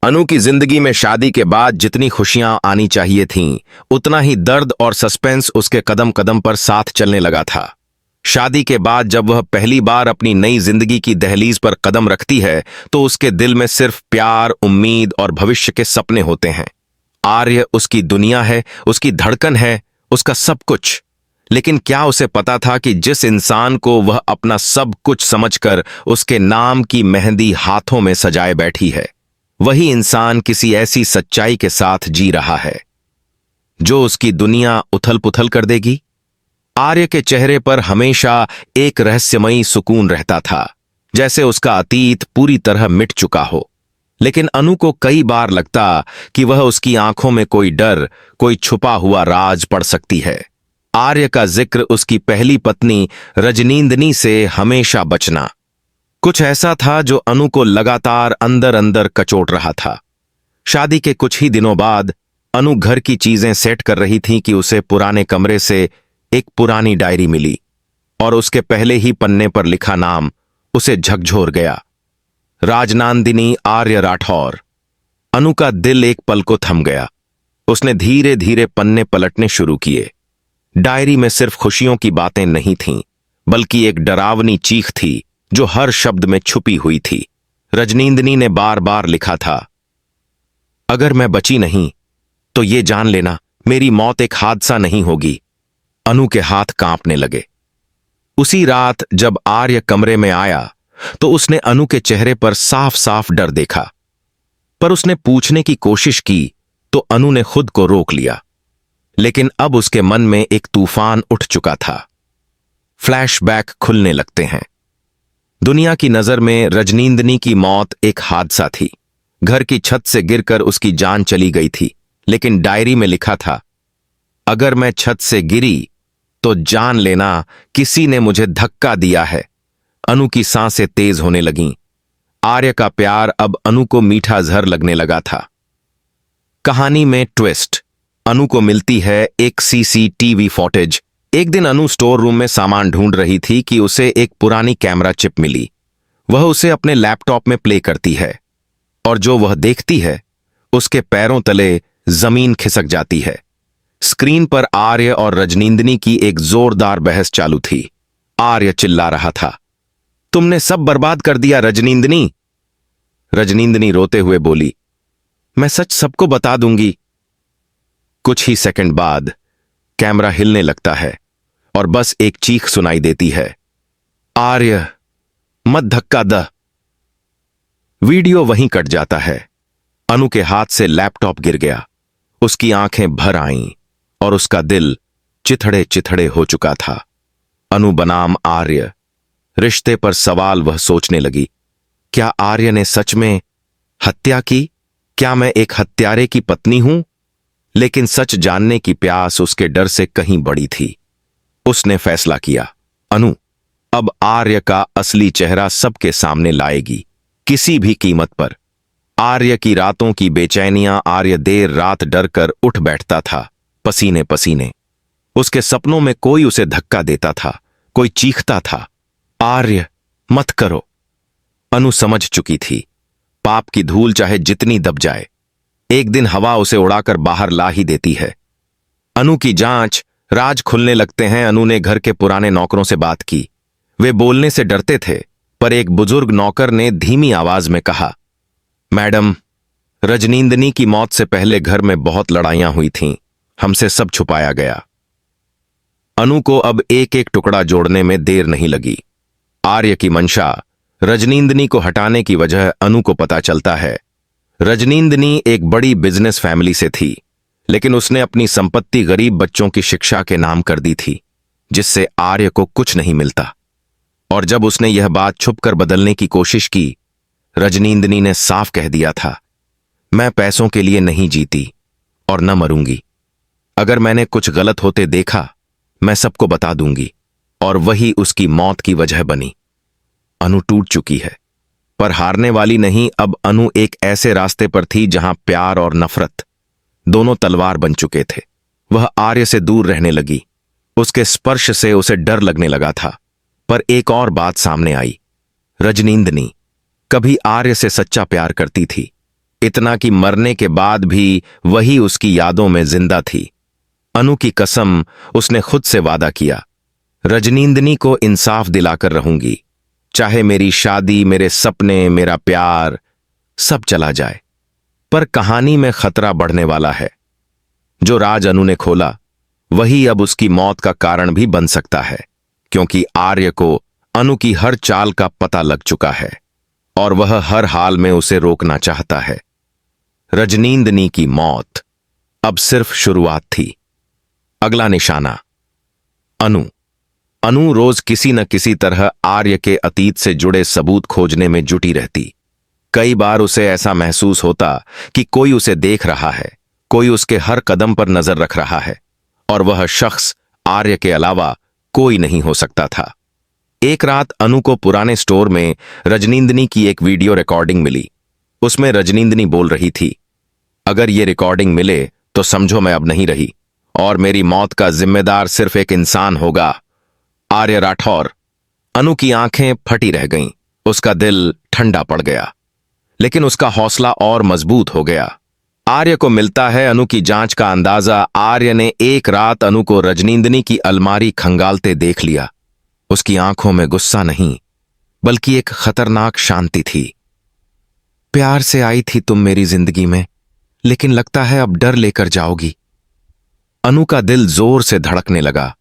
अनु की जिंदगी में शादी के बाद जितनी खुशियां आनी चाहिए थीं, उतना ही दर्द और सस्पेंस उसके कदम कदम पर साथ चलने लगा था। शादी के बाद जब वह पहली बार अपनी नई जिंदगी की दहलीज पर कदम रखती है तो उसके दिल में सिर्फ प्यार, उम्मीद और भविष्य के सपने होते हैं। आर्य उसकी दुनिया है, उसकी धड़कन है, उसका सब कुछ। लेकिन क्या उसे पता था कि जिस इंसान को वह अपना सब कुछ समझकर उसके नाम की मेहंदी हाथों में सजाए बैठी है, वही इंसान किसी ऐसी सच्चाई के साथ जी रहा है जो उसकी दुनिया उथल पुथल कर देगी। आर्य के चेहरे पर हमेशा एक रहस्यमयी सुकून रहता था, जैसे उसका अतीत पूरी तरह मिट चुका हो। लेकिन अनु को कई बार लगता कि वह उसकी आंखों में कोई डर, कोई छुपा हुआ राज पढ़ सकती है। आर्य का जिक्र उसकी पहली पत्नी रजनींदनी से हमेशा बचना कुछ ऐसा था जो अनु को लगातार अंदर अंदर कचोट रहा था। शादी के कुछ ही दिनों बाद अनु घर की चीजें सेट कर रही थी कि उसे पुराने कमरे से एक पुरानी डायरी मिली और उसके पहले ही पन्ने पर लिखा नाम उसे झकझोर गया, राजनंदिनी आर्य राठौर। अनु का दिल एक पल को थम गया। उसने धीरे धीरे पन्ने पलटने शुरू किए। डायरी में सिर्फ खुशियों की बातें नहीं थीं, बल्कि एक डरावनी चीख थी जो हर शब्द में छुपी हुई थी। रजनींदनी ने बार बार लिखा था, अगर मैं बची नहीं तो ये जान लेना मेरी मौत एक हादसा नहीं होगी। अनु के हाथ कांपने लगे। उसी रात जब आर्य कमरे में आया तो उसने अनु के चेहरे पर साफ साफ डर देखा, पर उसने पूछने की कोशिश की तो अनु ने खुद को रोक लिया। लेकिन अब उसके मन में एक तूफान उठ चुका था। फ्लैशबैक खुलने लगते हैं। दुनिया की नजर में रजनींदनी की मौत एक हादसा थी। घर की छत से गिरकर उसकी जान चली गई थी, लेकिन डायरी में लिखा था, अगर मैं छत से गिरी तो जान लेना किसी ने मुझे धक्का दिया है। अनु की सांसें तेज होने लगीं। आर्य का प्यार अब अनु को मीठा जहर लगने लगा था। कहानी में ट्विस्ट। अनु को मिलती है एक सीसीटीवी फुटेज। एक दिन अनु स्टोर रूम में सामान ढूंढ रही थी कि उसे एक पुरानी कैमरा चिप मिली। वह उसे अपने लैपटॉप में प्ले करती है और जो वह देखती है उसके पैरों तले जमीन खिसक जाती है। स्क्रीन पर आर्य और रजनींदनी की एक जोरदार बहस चालू थी। आर्य चिल्ला रहा था, तुमने सब बर्बाद कर दिया रजनींदनी। रजनींदनी रोते हुए बोली, मैं सच सबको बता दूंगी। कुछ ही सेकंड बाद कैमरा हिलने लगता है और बस एक चीख सुनाई देती है, आर्य मत धक्का द। वीडियो वहीं कट जाता है। अनु के हाथ से लैपटॉप गिर गया। उसकी आंखें भर आईं और उसका दिल चिथड़े चिथड़े हो चुका था। अनु बनाम आर्य, रिश्ते पर सवाल वह सोचने लगी। क्या आर्य ने सच में हत्या की? क्या मैं एक हत्यारे की पत्नी हूं? लेकिन सच जानने की प्यास उसके डर से कहीं बड़ी थी। उसने फैसला किया, अनु अब आर्य का असली चेहरा सबके सामने लाएगी, किसी भी कीमत पर। आर्य की रातों की बेचैनियां। आर्य देर रात डर कर उठ बैठता था, पसीने पसीने। उसके सपनों में कोई उसे धक्का देता था, कोई चीखता था, आर्य मत करो। अनु समझ चुकी थी, पाप की धूल चाहे जितनी दब जाए, एक दिन हवा उसे उड़ाकर बाहर ला ही देती है। अनु की जांच, राज खुलने लगते हैं। अनु ने घर के पुराने नौकरों से बात की। वे बोलने से डरते थे, पर एक बुजुर्ग नौकर ने धीमी आवाज में कहा, मैडम, रजनींदनी की मौत से पहले घर में बहुत लड़ाइयां हुई थीं, हमसे सब छुपाया गया। अनु को अब एक एक टुकड़ा जोड़ने में देर नहीं लगी। आर्य की मंशा, रजनींदनी को हटाने की वजह अनु को पता चलता है। रजनींदनी एक बड़ी बिजनेस फैमिली से थी, लेकिन उसने अपनी संपत्ति गरीब बच्चों की शिक्षा के नाम कर दी थी, जिससे आर्य को कुछ नहीं मिलता। और जब उसने यह बात छुपकर बदलने की कोशिश की, रजनींदनी ने साफ कह दिया था, मैं पैसों के लिए नहीं जीती और न मरूंगी। अगर मैंने कुछ गलत होते देखा, मैं सबको बता दूंगी। और वही उसकी मौत की वजह बनी। अनु टूट चुकी है, पर हारने वाली नहीं। अब अनु एक ऐसे रास्ते पर थी जहां प्यार और नफरत दोनों तलवार बन चुके थे। वह आर्य से दूर रहने लगी। उसके स्पर्श से उसे डर लगने लगा था। पर एक और बात सामने आई। रजनींदनी कभी आर्य से सच्चा प्यार करती थी, इतना कि मरने के बाद भी वही उसकी यादों में जिंदा थी। अनु की कसम, उसने खुद से वादा किया, रजनींदनी को इंसाफ दिलाकर रहूंगी, चाहे मेरी शादी, मेरे सपने, मेरा प्यार सब चला जाए। पर कहानी में खतरा बढ़ने वाला है। जो राज अनु ने खोला वही अब उसकी मौत का कारण भी बन सकता है, क्योंकि आर्य को अनु की हर चाल का पता लग चुका है और वह हर हाल में उसे रोकना चाहता है। रजनींदनी की मौत अब सिर्फ शुरुआत थी। अगला निशाना अनु। अनु रोज किसी न किसी तरह आर्य के अतीत से जुड़े सबूत खोजने में जुटी रहती। कई बार उसे ऐसा महसूस होता कि कोई उसे देख रहा है, कोई उसके हर कदम पर नजर रख रहा है, और वह शख्स आर्य के अलावा कोई नहीं हो सकता था। एक रात अनु को पुराने स्टोर में रजनींदनी की एक वीडियो रिकॉर्डिंग मिली। उसमें रजनींदनी बोल रही थी, अगर ये रिकॉर्डिंग मिले तो समझो मैं अब नहीं रही और मेरी मौत का जिम्मेदार सिर्फ एक इंसान होगा, आर्य राठौर। अनु की आंखें फटी रह गईं, उसका दिल ठंडा पड़ गया, लेकिन उसका हौसला और मजबूत हो गया। आर्य को मिलता है अनु की जांच का अंदाजा। आर्य ने एक रात अनु को रजनींदनी की अलमारी खंगालते देख लिया। उसकी आंखों में गुस्सा नहीं, बल्कि एक खतरनाक शांति थी। प्यार से आई थी तुम मेरी जिंदगी में, लेकिन लगता है अब डर लेकर जाओगी। अनु का दिल जोर से धड़कने लगा।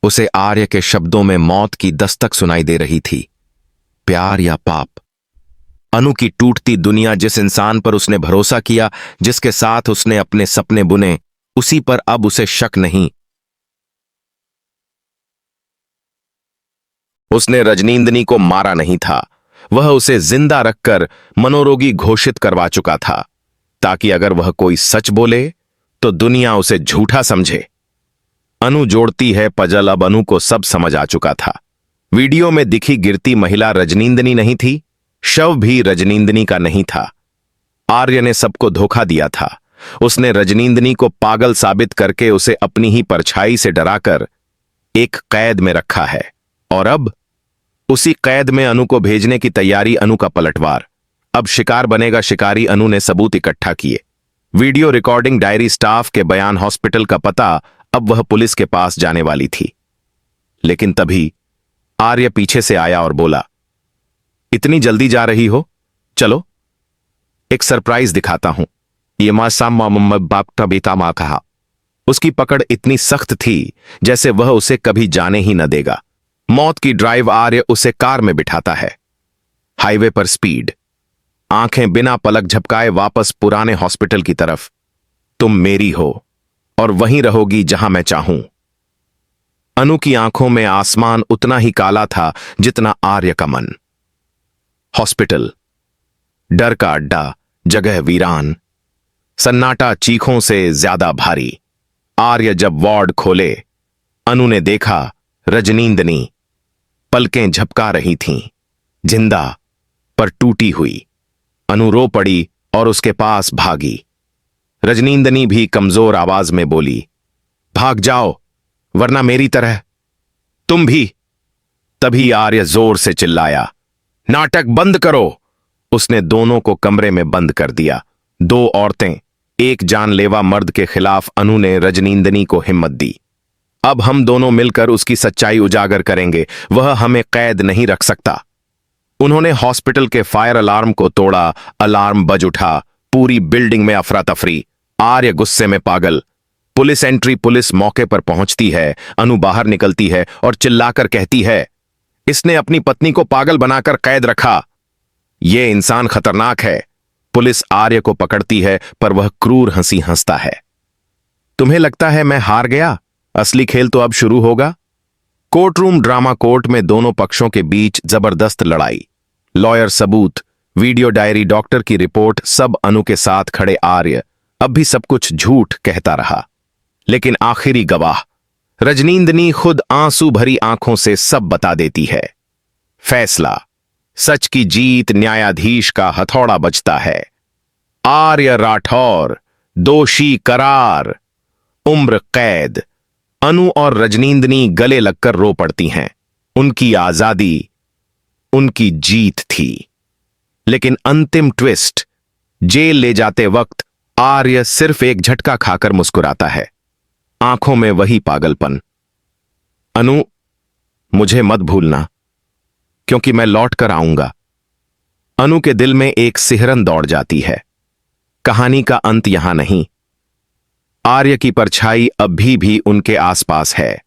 उसे आर्य के शब्दों में मौत की दस्तक सुनाई दे रही थी। प्यार या पाप? अनु की टूटती दुनिया, जिस इंसान पर उसने भरोसा किया, जिसके साथ उसने अपने सपने बुने, उसी पर अब उसे शक नहीं। उसने रजनींदनी को मारा नहीं था, वह उसे जिंदा रखकर मनोरोगी घोषित करवा चुका था, ताकि अगर वह कोई सच बोले तो दुनिया उसे झूठा समझे। अनु जोड़ती है पजल। अब अनु को सब समझ आ चुका था। वीडियो में दिखी गिरती महिला रजनींदनी नहीं थी, शव भी रजनींदनी का नहीं था। आर्य ने सबको धोखा दिया था। उसने रजनींदनी को पागल साबित करके उसे अपनी ही परछाई से डराकर एक कैद में रखा है, और अब उसी कैद में अनु को भेजने की तैयारी। अनु का पलटवार। अब शिकार बनेगा शिकारी। अनु ने सबूत इकट्ठा किए, वीडियो रिकॉर्डिंग, डायरी, स्टाफ के बयान, हॉस्पिटल का पता। अब वह पुलिस के पास जाने वाली थी, लेकिन तभी आर्य पीछे से आया और बोला, इतनी जल्दी जा रही हो? चलो एक सरप्राइज दिखाता हूं। ये बाप तबीता मां कहा। उसकी पकड़ इतनी सख्त थी जैसे वह उसे कभी जाने ही न देगा। मौत की ड्राइव। आर्य उसे कार में बिठाता है। हाईवे पर स्पीड, आंखें बिना पलक झपकाए वापस पुराने हॉस्पिटल की तरफ। तुम मेरी हो और वहीं रहोगी जहां मैं चाहूं। अनु की आंखों में आसमान उतना ही काला था जितना आर्य का मन। हॉस्पिटल, डर का अड्डा, जगह वीरान, सन्नाटा चीखों से ज्यादा भारी। आर्य जब वार्ड खोले, अनु ने देखा रजनींदनी पलकें झपका रही थीं, जिंदा पर टूटी हुई। अनु रो पड़ी और उसके पास भागी। रजनींदनी भी कमजोर आवाज में बोली, भाग जाओ वरना मेरी तरह तुम भी। तभी आर्य जोर से चिल्लाया, नाटक बंद करो। उसने दोनों को कमरे में बंद कर दिया। दो औरतें, एक जानलेवा मर्द के खिलाफ। अनु ने रजनींदनी को हिम्मत दी, अब हम दोनों मिलकर उसकी सच्चाई उजागर करेंगे। वह हमें कैद नहीं रख सकता। उन्होंने हॉस्पिटल के फायर अलार्म को तोड़ा। अलार्म बज उठा। पूरी बिल्डिंग में अफरा तफरी। आर्य गुस्से में पागल। Police entry. पुलिस मौके पर पहुंचती है। अनु बाहर निकलती है और चिल्लाकर कहती है, इसने अपनी पत्नी को पागल बनाकर कैद रखा। यह इंसान खतरनाक है। पुलिस आर्य को पकड़ती है, पर वह क्रूर हंसी हंसता है। तुम्हें लगता है मैं हार गया? असली खेल तो अब शुरू होगा। Court room drama. कोर्ट में दोनों पक्षों के बीच जबरदस्त लड़ाई। लॉयर, सबूत, वीडियो, डायरी, डॉक्टर की रिपोर्ट, सब अनु के साथ खड़े। आर्य अब भी सब कुछ झूठ कहता रहा, लेकिन आखिरी गवाह रजनींदनी खुद आंसू भरी आंखों से सब बता देती है। फैसला, सच की जीत। न्यायाधीश का हथौड़ा बजता है। आर्य राठौर दोषी करार, उम्र कैद। अनु और रजनींदनी गले लगकर रो पड़ती हैं। उनकी आजादी उनकी जीत थी। लेकिन अंतिम ट्विस्ट, जेल ले जाते वक्त आर्य सिर्फ एक झटका खाकर मुस्कुराता है, आंखों में वही पागलपन। अनु, मुझे मत भूलना, क्योंकि मैं लौट कर आऊंगा। अनु के दिल में एक सिहरन दौड़ जाती है। कहानी का अंत यहां नहीं। आर्य की परछाई अब भी उनके आसपास है।